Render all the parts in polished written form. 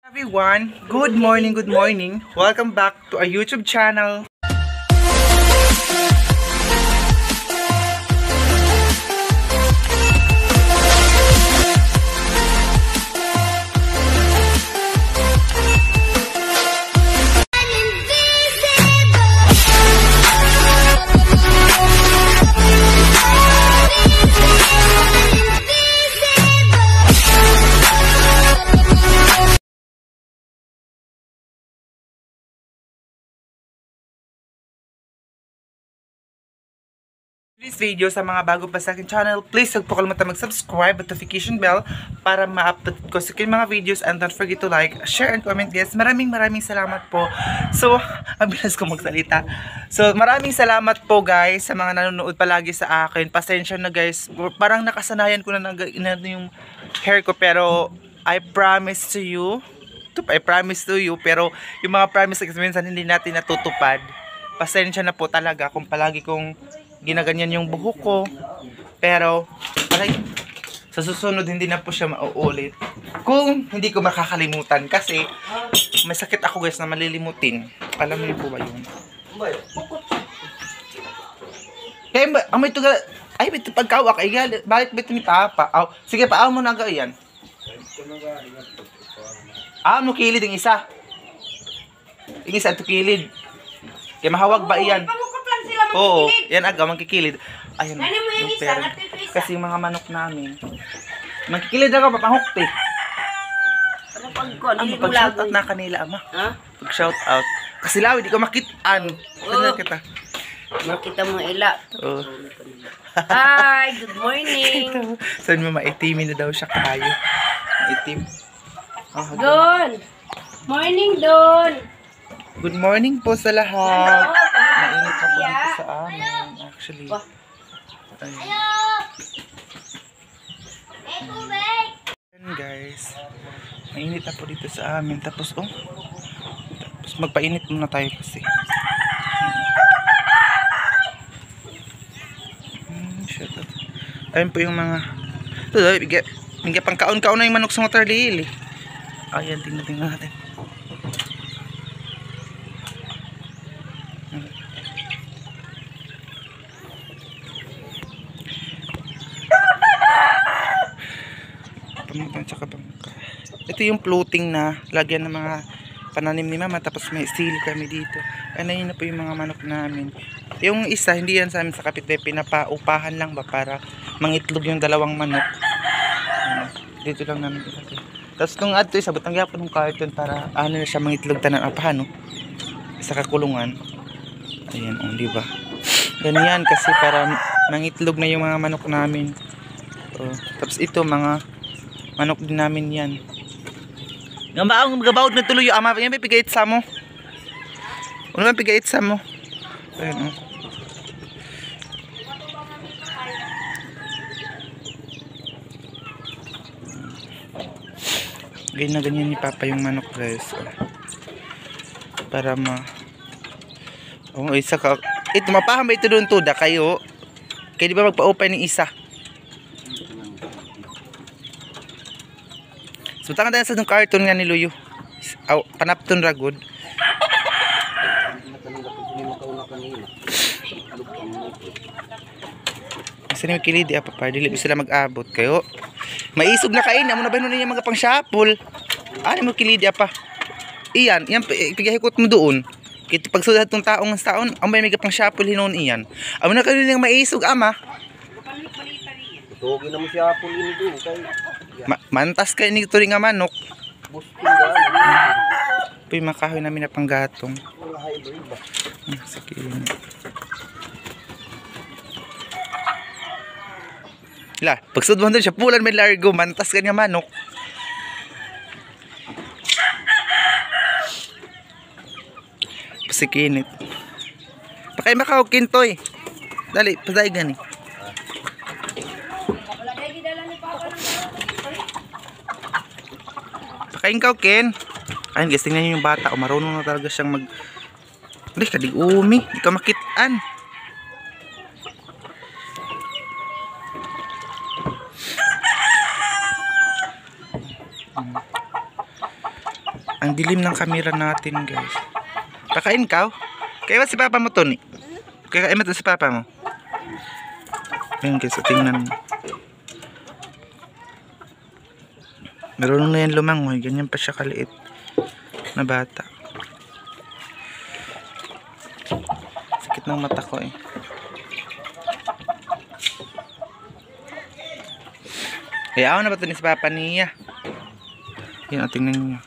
Everyone, good morning, good morning. Welcome back to our YouTube channel. This video sa mga bago pa sa akin channel, please huwag po kalimutan mag-subscribe at notification bell para ma-update ko sa aking mga videos, and don't forget to like, share, and comment guys. Maraming salamat po. So, ang bilas ko magsalita. So, maraming salamat po guys sa mga nanonood palagi sa akin. Pasensya na guys, parang nakasanayan ko na yung hair ko, pero I promise to you, pero yung mga promise kasi minsan hindi natin natutupad. Pasensya na po talaga kung palagi kong ginaganyan yung buhok ko, pero aray, sa susunod hindi na po siya mauulit kung hindi ko makakalimutan, kasi may sakit ako guys na malilimutin. Alam niyo po ba yun? Kaya amoy ito ay bito pagkawak ay gal, bakit bito ni Papa? Sige, paaw mo na yan. Mo kilid yung isa. Yung isa ito kilid. Kaya mahawag ba iyan? Oo, yan aga, magkikilid. Ayun, yung parent. Kasi yung mga manok namin, magkikilid ako, papahukti. Pag-shoutout na kanila, ama. Pag-shoutout. Kasi lawi, di ko makitaan. Kita. Makita mo ila. Hi, good morning. Saan mo maitimin na daw siya kayo? Maitim. Don! Morning, Don! Good morning po sa lahat. Mainit na po dito sa amin, actually. Ayan guys, mainit na po dito sa amin. Tapos magpainit muna tayo kasi. Shut up. Ayun po yung mga bigyan pang kaon-kaon na yung manok sa motor lili. Ayan, tingnan natin. Ito yung floating na lagyan ng mga pananim ni mama, tapos may sili kami dito. Ano yun na po yung mga manok namin. Yung isa, hindi yan sa amin sa kapitbahay, pinapaupahan lang ba para mangitlog yung dalawang manok. Dito lang namin ilagay. Tapos kung ato isa, butang yapon ng carton para ano na siya mangitlog tanan apahan, no? Sa kakulungan. Ayan, di ba? Ganyan kasi para mangitlog na yung mga manok namin. Tapos ito, mga manok din namin yan. Ang gabawod na tuloy yung ama. Yan may pigait sa mo. Ano may pigait sa mo? Ayun, ganyan na ganyan ni Papa yung manok guys. Para isa ka. Ito, mapahamba ito doon tuda kayo. Kaya di ba magpa-open ng isa? So, tangan tayo sa itong carton nga ni Luyo. Panapton ragod. Kasi ni Kilidi, Papa, dili sila mag-abot kayo. Maisog na kain, amo na ba nun yung mga pang shapol? Ano mo Kilidi, Apa? Iyan, pigahikot mo doon. Kito pagsulat itong taong sa taon, ang may pang shapol hinon iyan. Amo na kayo yung maisog, ama. Tugi na mo siya apol ini doon kay mantas kayo ni ito rin nga manok. Puy makahoy namin na panggatong. Sige. Pagsudwan doon siya, pulan may largo, mantas ka nga manok. Pasikinit. Pakay makahog kintoy. Dali, pasay gani. Pakain ka, Ken. Ayun guys, tingnan nyo yung bata. Marunong na talaga siyang mag... Hindi, kadig-umi. Hindi ka makitaan. Ang dilim ng camera natin, guys. Pakain ka? Kaya ba si papa mo, Tony? Kakain mo to si papa mo? Ayun, guys. So, tingnan mo. Marunong na yan lumangoy. Ganyan pa siya kaliit na bata. Sakit ng mata ko eh. Ayaw na ba ito ni si papa niya? Yan, tingnan nyo.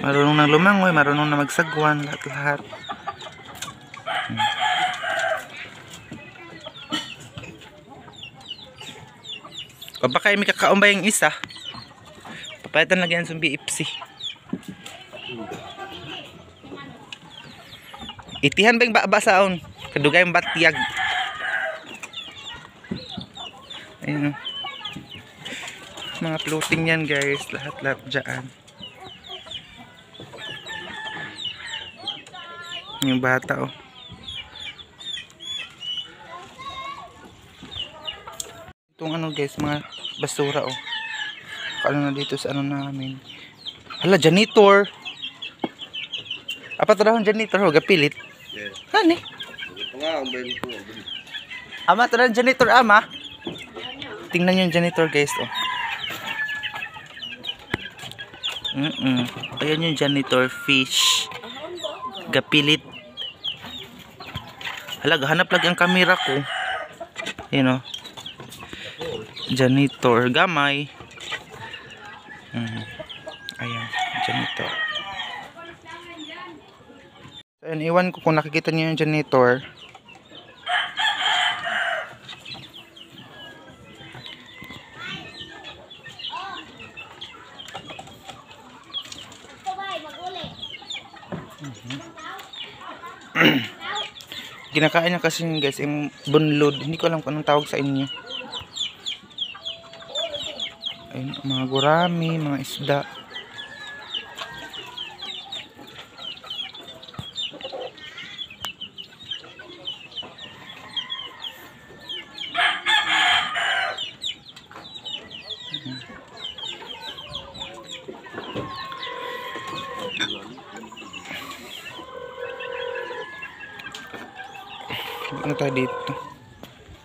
Marunong na lumangoy, marunong na magsagwan, lahat-lahat. O baka may kakaumba yung isa. Papalitan lang yan sa BFC. Itihan ba yung basaon? Kadugay yung batiyag. Ayun. Mga floating yan guys. Lahat-lahat dyan. Yung bata oh. Itong ano guys, mga basura oh. Ano na dito sa ano namin. Hala, janitor. Apa trabaho janitor ho, gapilit. Yes. Hani? Ito nga, ang bayan ko. Ama, trabaho janitor ama. Tingnan yung janitor guys oh. Ayan yung janitor fish. Gapilit. Hala, hanap lagi ang camera ko. Ayan oh. Janitor, gamay. Ayan, janitor. So, ayan, iwan ko kung nakikita niyo yung janitor. Kinakain niya kasi yun guys, yung bunlod. Hindi ko alam kung anong tawag sa inyo. Ayun, mga gurami, mga isda. Ano tayo dito?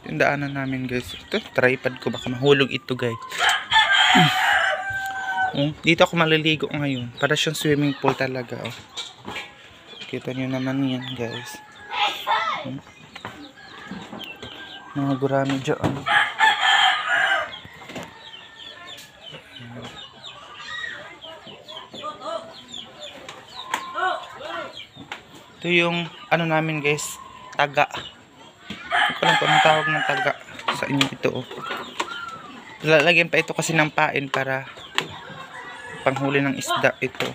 Yung daanan namin guys. Ito, tripod ko. Baka mahulog ito guys. Dito ako maliligo ngayon. Para siyang swimming pool talaga. Oh. Kita nyo naman yan guys. Mga gurami dyan. Ito yung ano namin guys. Taga. Hindi ko lang kung anong tawag ng taga sa inyo ito oh. Lalagyan pa ito kasi ng pain para panghuli ng isda ito.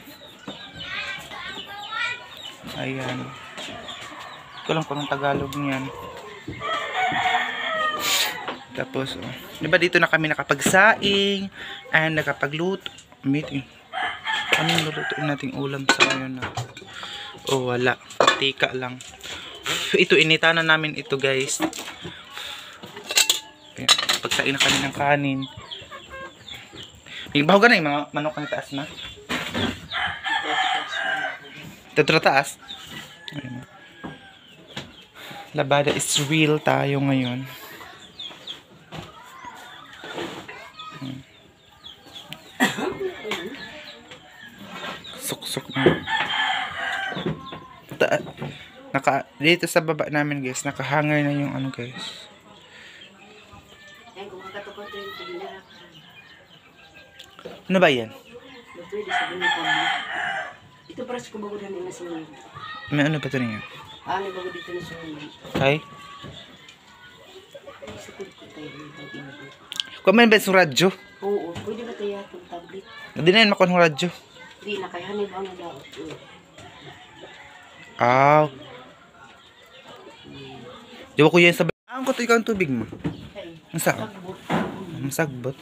Ayan. Hindi ko lang kung anong Tagalog niyan. Tapos oh. Diba dito na kami nakapagsaing and nakapagluto. Meeting. Anong lulutuin nating ulam sa ngayon na? Oh wala. Tika lang. Ito inita na namin ito guys. Pagsain na kami ng kanin. May baho na yung mga manok na taas na. Ito taas. Labada is real tayo ngayon. Suksok na. Dito sa baba namin guys, nakahanger na yung ano guys. Ano ba yan? Ito para sa kubago na nila sa mga. May ano ba ito niya? Ano bago dito na sa mga. Okay. Kung may ba yung radyo? Oo, pwede ba tayo itong tablet? Hindi na yun makuha ng radyo. Hindi na, kaya hanay ba na daw? Ah. Diba ko yan sa... Ang ko ito ikaw ang tubig mo? Ang saan? Ang sagbot.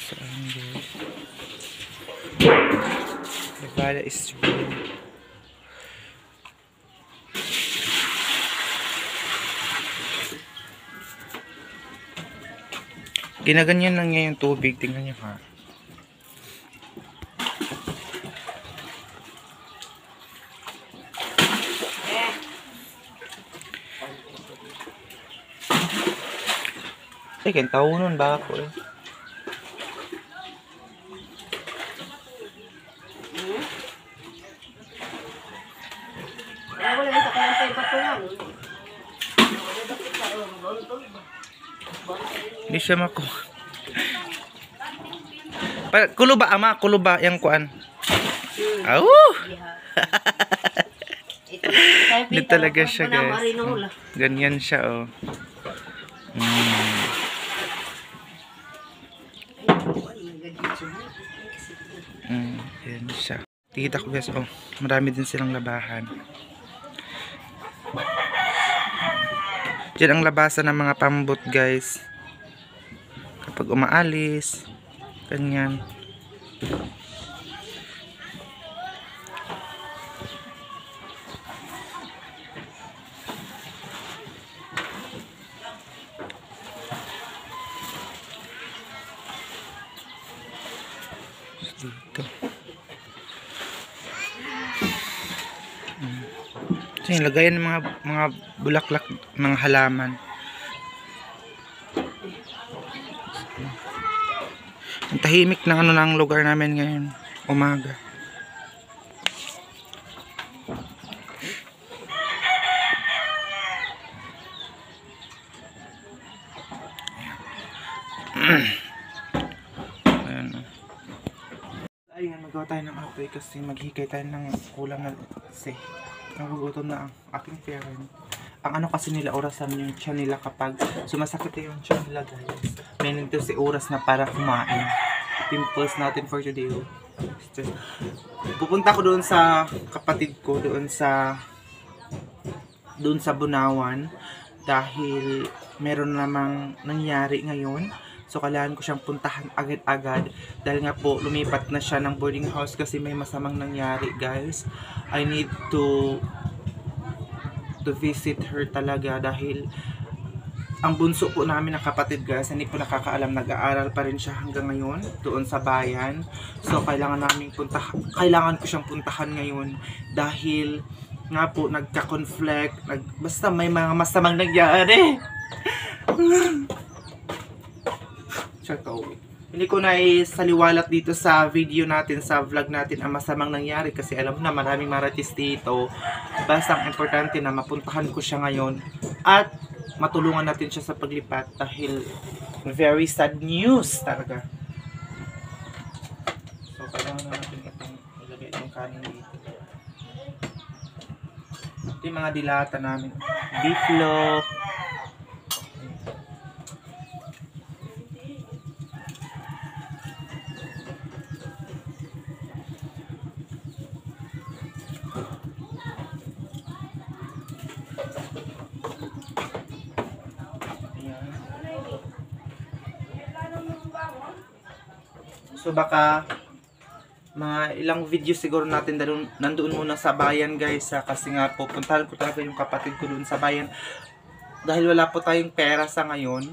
Saan guys? Labada is real. Ginaganyan lang niya yung tubig. Tingnan niyo ha. Ay, kaya taon ba ako eh. Wala yung kakayantay pa ko yan. Hindi siya mako. Kulo ba ama? Kulo ba yung kuan? Aw! Hindi talaga siya, guys. Ganyan siya, oh. Yan siya. Tikita ko, guys, oh. Marami din silang labahan. Diyan ang labasan ng mga pambot, guys. Kapag umaalis, ganyan. Dito. So, yung lagayan ng mga bulaklak, mga halaman. Ang tahimik ng ano ng lugar namin ngayon, umaga. Ayan. Ayun, magawa tayo ng apoy kasi maghikay tayo ng kulang na kasi nagugutom na ang aking parent. Ang ano kasi nila, orasan yung tiyan nila kapag sumasakit yung tiyan nila, guys. May nito si oras na para kumain. Pimples natin for today. Pupunta ko doon sa kapatid ko, doon sa Bunawan dahil meron namang nangyari ngayon. So, kailangan ko siyang puntahan agad-agad dahil nga po, lumipat na siya ng boarding house kasi may masamang nangyari, guys. I need to visit her talaga dahil ang bunso po namin na kapatid, guys, hindi po nakakaalam, nag-aaral pa rin siya hanggang ngayon doon sa bayan. So, kailangan ko siyang puntahan ngayon dahil nga po, nagka-conflict, basta may mga masamang nangyari. Hindi ko na isaliwalat dito sa video natin, sa vlog natin ang masamang nangyari kasi alam mo na maraming maratis dito. Basta ang importante na mapuntahan ko siya ngayon at matulungan natin siya sa paglipat dahil very sad news talaga. So, kailangan na natin itong ilagay itong kanin dito. Ito yung mga dilata namin. Beef loaf. So baka mga ilang video siguro natin nandoon muna sa bayan, guys, kasi nga po puntahan ko talaga yung kapatid ko doon sa bayan dahil wala po tayong pera sa ngayon.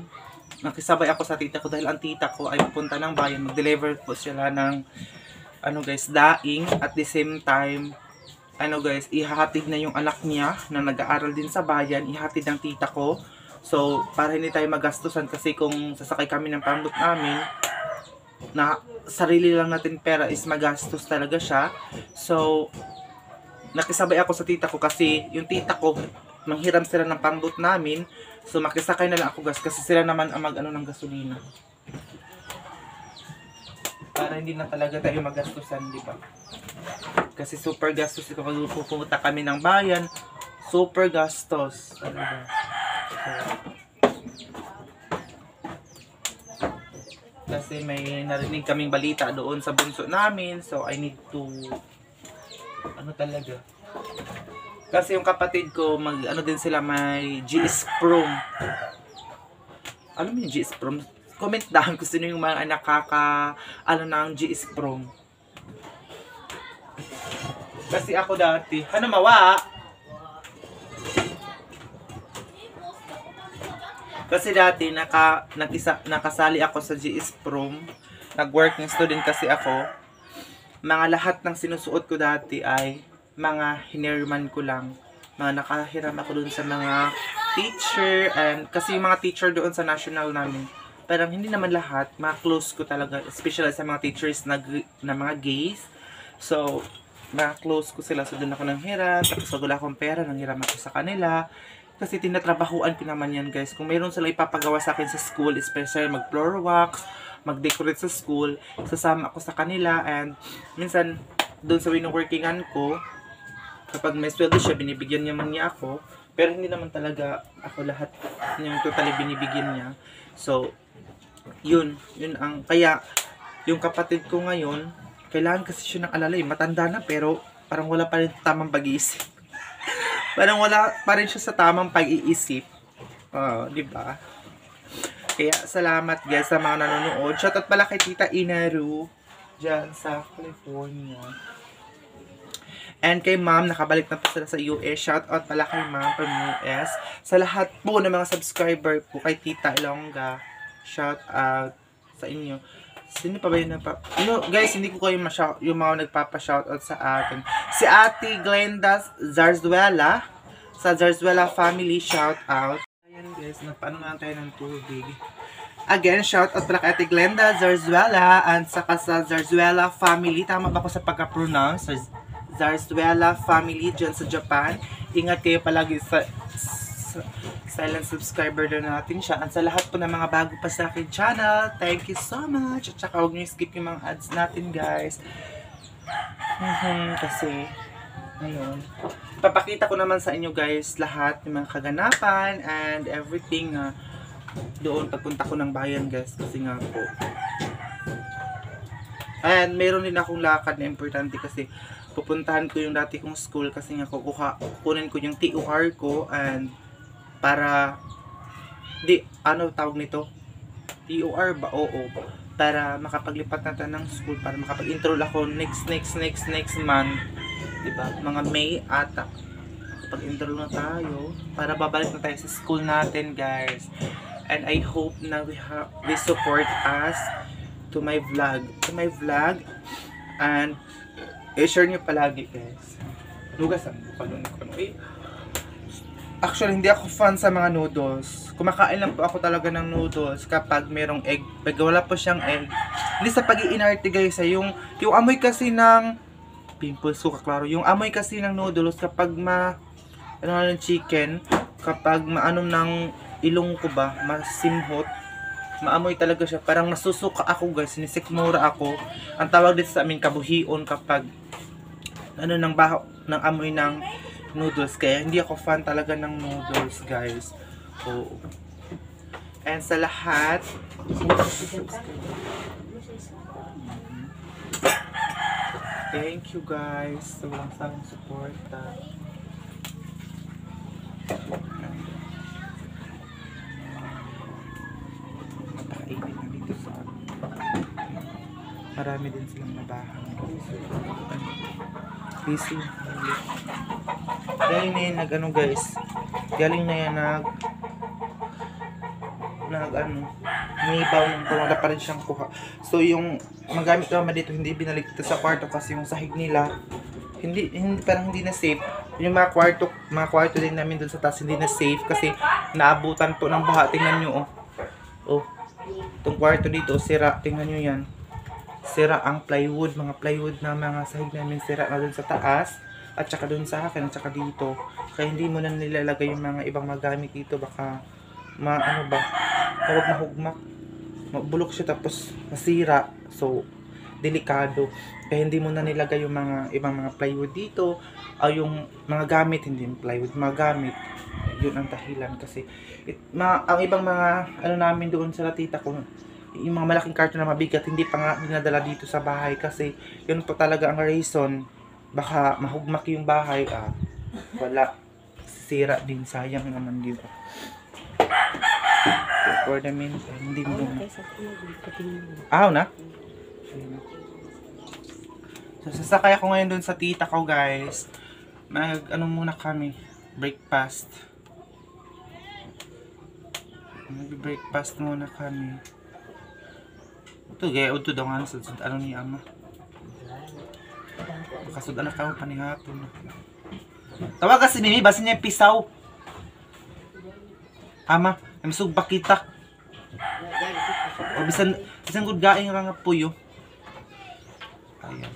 Nakisabay ako sa tita ko dahil ang tita ko ay pupunta ng bayan, mag-deliver po sila ng ano, guys, daing, at the same time ano, guys, ihahatid na yung anak niya na nag-aaral din sa bayan, ihatid ng tita ko. So para hindi tayo magastusan kasi kung sasakay kami ng pambot namin na sarili lang natin pera is magastos talaga siya. So nakisabay ako sa tita ko kasi yung tita ko manghiram sila ng pambot namin. So makisakay na lang ako, guys, kasi sila naman ang mag-ano ng gasolina. Para hindi na talaga tayo magastusan, di ba? Kasi super gastos ito pag pupunta kami ng bayan. Super gastos. Talaga. Kasi may narinig kaming balita doon sa bunso namin. So, I need to ano talaga. Kasi yung kapatid ko, ano din sila, may GS Prom. Alam mo yung GS Prom? Comment down kung sino yung mga ano ng GS Prom. Kasi ako dati, ano mawa? Kasi dati nakasali ako sa GS Prom. Nag-working student kasi ako. Mga lahat ng sinusuot ko dati ay mga hinirman ko lang. Mga nakahiram ako doon sa mga teacher, and kasi yung mga teacher doon sa national namin parang hindi naman lahat, mga close ko talaga, especially sa mga teachers na mga gays. So, mga close ko sila, so doon ako nang hiram, tapos wala akong pera, nang hiram ako sa kanila. Kasi tinatrabahuan ko naman yan guys. Kung mayroon sila ipapagawa sa akin sa school, especially mag-floor wax, mag-decorate sa school, sasama ako sa kanila. And minsan, doon sa wino-workingan ko, kapag may sweldo siya, binibigyan niya ako. Pero hindi naman talaga ako lahat yung totally binibigyan niya. So, yun ang, kaya, yung kapatid ko ngayon, kailangan kasi siya ng alalay, matanda na pero parang wala pa rin tamang pag-iisip. Parang wala pa rin siya sa tamang pag-iisip. Di ba? Kaya, salamat guys sa mga nanonood. Shoutout pala kay Tita Inaru, dyan sa California. And kay ma'am, nakabalik na po sila sa US. Shoutout pala kay ma'am from US. Sa lahat po ng mga subscriber po, kay Tita Ilongga, shoutout sa inyo. Sino pa ba yun? Guys, hindi ko kayo yung mga nagpapa-shoutout sa akin. Si Ate Glenda Zarzuela, sa Zarzuela family, shoutout. Ayan guys, napaano na tayo ng tubig. Again, shoutout pala kay Ate Glenda Zarzuela, and saka sa Zarzuela family. Tama ba ako sa pagka-pronounce? Zarzuela family dyan sa Japan. Ingat kayo palagi sa silent subscriber na natin siya. At sa lahat po ng mga bago pa sa akin channel, thank you so much. At saka huwag nyo skip yung mga ads natin guys. Kasi, ngayon, papakita ko naman sa inyo guys lahat ng mga kaganapan and everything doon pagpunta ko ng bayan guys. Kasi nga po. And meron din akong lakad na importante kasi pupuntahan ko yung dati kong school kasi nga kukunin ko yung TOR ko and para ano tawag nito? TOR ba? Oo. Para makapaglipat na tayo ng school, para makapag-enroll ako next month. Diba? Mga May ata. Kapag-enroll na tayo, para babalik na tayo sa school natin guys. And I hope na we support us to my vlog. And i-share nyo palagi guys. Lugasan ko Actually, hindi ako fan sa mga noodles. Kumakain lang po ako talaga ng noodles kapag merong egg. Pag wala po siyang egg. Hindi sa pag-iinarte guys. Yung amoy kasi ng pimples ko kaklaro. Yung amoy kasi ng noodles kapag ng chicken, kapag maanom ng ilong ko ba, masimhot, maamoy talaga siya. Parang nasusuka ako guys. Sinisikmura ako. Ang tawag dito sa amin kabuhion kapag ng amoy ng noodles. Kaya hindi ako fan talaga ng noodles guys. Oo. And sa lahat, thank you guys sa walang sawang suporta. Napakainit na dito sa marami din silang nabahan. Busy. Galing na yan nag-ano guys. Galing na yan umibaw ng wala pa rin siyang kuha. So yung magamit naman dito, hindi binalik dito sa kwarto kasi yung sahig nila parang hindi na safe. Yung mga kwarto din namin dun sa taas hindi na safe kasi naabutan po ng baha. Tingnan nyo oh. Itong kwarto dito sira. Tingnan nyo yan. Sira ang plywood, mga plywood na mga sahig namin sira na dun sa taas at saka dun sa akin at saka dito. Kaya hindi mo na nilalagay yung mga ibang magamit dito, baka tawag mahugmak, mabulok siya tapos masira. So delikado. Kaya hindi mo na nilagay yung mga ibang mga plywood dito o yung mga gamit, hindi yung plywood, mga gamit. Yun ang dahilan kasi ang ibang mga namin doon sa tita ko, yung mga malaking karton na mabigat, hindi pa nga dinadala dito sa bahay kasi yun po talaga ang reason. Baka mahugmak yung bahay, wala, sira din, sayang naman dito. For the meantime, hindi mo na. So sasakay ako ngayon dun sa tita ko guys. Muna kami, breakfast. Mag-breakfast muna kami. Ito, gaya ito daw nga sa ni ama. Makasud anak ka mo panihapon. Tawag kasi Mimi, basta niya pisaw. Ama, namisugba kita. O bisan gud gaing ra nga puyo. Ayan.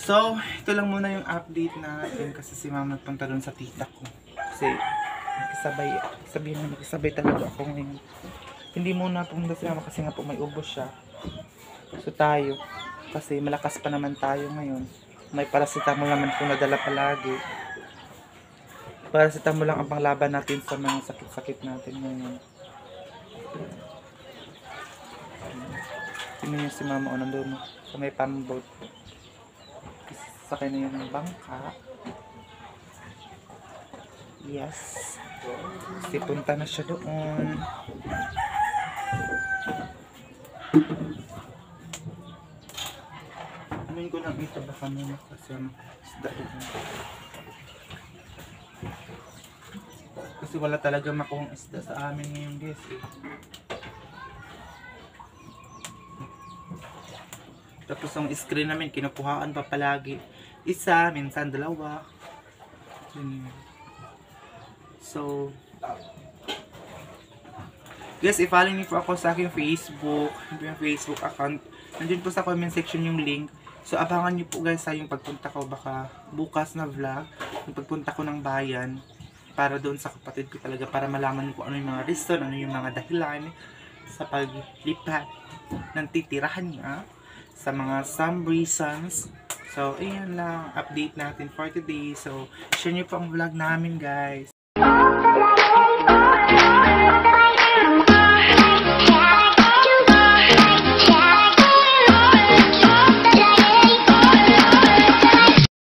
So, ito lang muna yung update natin kasi si mama nagpunta doon sa tita ko. Kasi nakisabay talaga ako ngayon. Hindi muna pumunta si mama kasi nga po may ubos siya. So tayo, kasi malakas pa naman tayo ngayon. May paracetamol naman po nadala palagi. Paracetamol lang ang panglaban natin sa mga sakit-sakit natin ngayon. Tingnan niyo si mama o nandun sa may pambot. Sakay na yun ng bangka. Yes. Kasi punta na siya doon. Amin ko lang ito baka muna kasi isda doon. Kasi wala talaga makuhang isda sa amin ngayon guys. Tapos ang screen namin kinukuhaan pa palagi. Isa, minsan dalawa. So, guys, i-follow niyo po ako sa aking Facebook, yung Facebook account. Nandun po sa comment section yung link. So, abangan niyo po guys sa yung pagpunta ko, baka bukas na vlog, yung pagpunta ko ng bayan, para doon sa kapatid ko talaga, para malaman ko ano yung mga reason, ano yung mga dahilan sa paglipat ng titirahan niya, sa mga some reasons. So, ayan lang, update natin for today. So, share niyo po ang vlog namin guys.